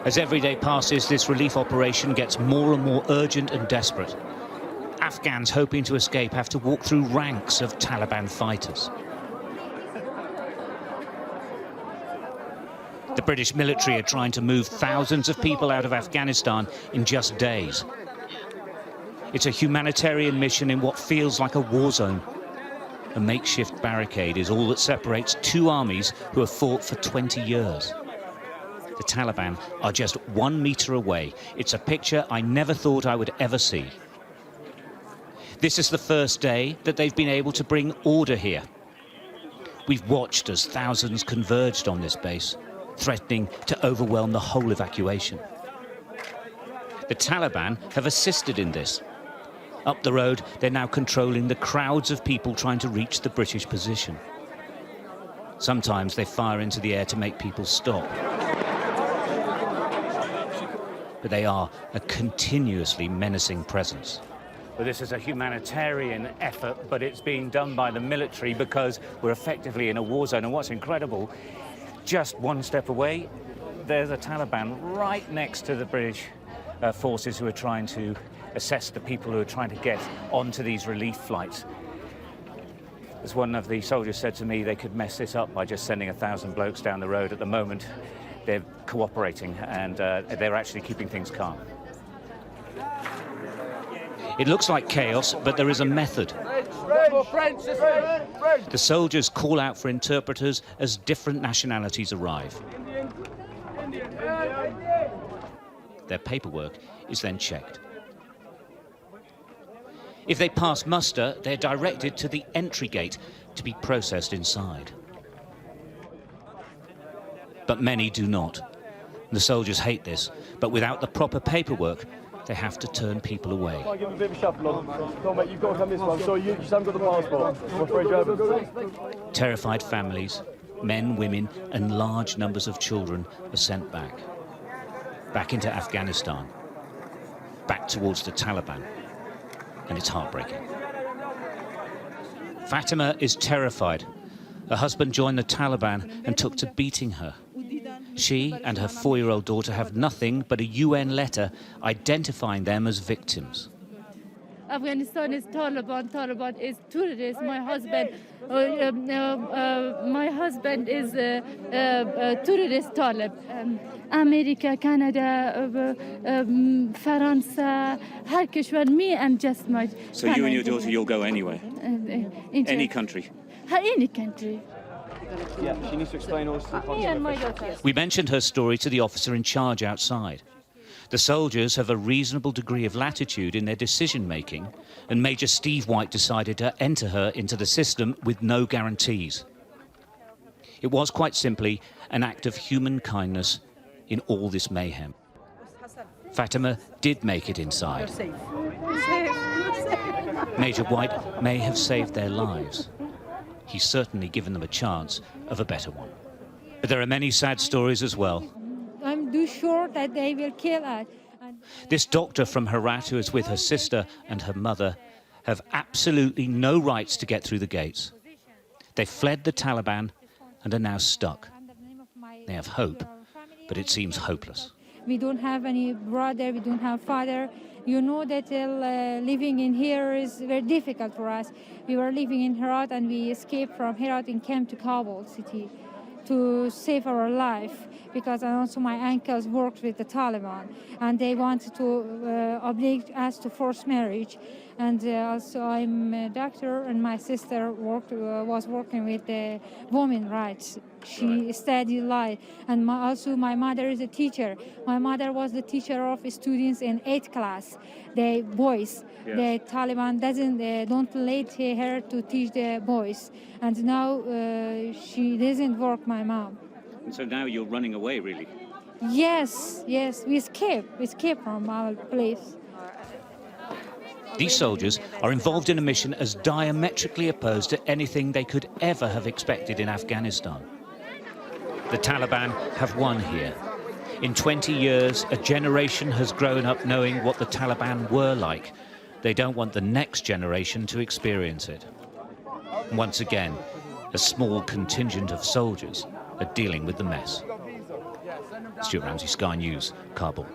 As every day passes, this relief operation gets more and more urgent and desperate. Afghans hoping to escape have to walk through ranks of Taliban fighters. The British military are trying to move thousands of people out of Afghanistan in just days. It's a humanitarian mission in what feels like a war zone. A makeshift barricade is all that separates two armies who have fought for 20 years. The Taliban are just 1 meter away. It's a picture I never thought I would ever see. This is the first day that they've been able to bring order here. We've watched as thousands converged on this base, threatening to overwhelm the whole evacuation. The Taliban have assisted in this. Up the road, they're now controlling the crowds of people trying to reach the British position. Sometimes they fire into the air to make people stop. But they are a continuously menacing presence. Well, this is a humanitarian effort, but it's being done by the military because we're effectively in a war zone. And what's incredible, just one step away, there's a Taliban right next to the British forces who are trying to assess the people who are trying to get onto these relief flights. As one of the soldiers said to me, they could mess this up by just sending 1,000 blokes down the road. At the moment, they're cooperating and they're actually keeping things calm. It looks like chaos, but there is a method. The soldiers call out for interpreters as different nationalities arrive. Their paperwork is then checked. If they pass muster, they're directed to the entry gate to be processed inside. But many do not. The soldiers hate this, but without the proper paperwork, they have to turn people away. I'll give him a bit of a shuffle on. Come on, mate, you've got to come this one. Sorry, you just haven't got the passport. I'm afraid you haven't. Terrified families, men, women, and large numbers of children are sent back. Back into Afghanistan. Back towards the Taliban. And it's heartbreaking. Fatima is terrified. Her husband joined the Taliban and took to beating her. She and her 4-year-old daughter have nothing but a UN letter identifying them as victims. Afghanistan is Taliban. Taliban is terrorists. My husband is terrorist Talib. America, Canada, France, her kishwar, me and just my. So you and your daughter, you'll go anywhere? Any country? Any country. Yeah, she needs to explain all this to the Me and my daughter. We mentioned her story to the officer in charge outside. The soldiers have a reasonable degree of latitude in their decision-making, and Major Steve White decided to enter her into the system with no guarantees. It was quite simply an act of human kindness in all this mayhem. Fatima did make it inside. Major White may have saved their lives. He's certainly given them a chance of a better one. But there are many sad stories as well. I'm too sure that they will kill us. This doctor from Herat, who is with her sister and her mother, have absolutely no rights to get through the gates. They fled the Taliban and are now stuck. They have hope, but it seems hopeless. We don't have any brother, we don't have father. You know that living in here is very difficult for us. We were living in Herat and we escaped from Herat and came to Kabul city to save our life, because also my uncles worked with the Taliban and they wanted to oblige us to forced marriage. And also I'm a doctor and my sister was working with the women's rights. She studied law, and also my mother is a teacher. My mother was the teacher of students in 8th class, the boys. Yes. The Taliban don't let her to teach the boys, and now she doesn't work, my mom. And so now you're running away, really? Yes, we escape from our place. These soldiers are involved in a mission as diametrically opposed to anything they could ever have expected in Afghanistan. The Taliban have won here. In 20 years, a generation has grown up knowing what the Taliban were like. They don't want the next generation to experience it. Once again, a small contingent of soldiers are dealing with the mess. Stuart Ramsey, Sky News, Kabul.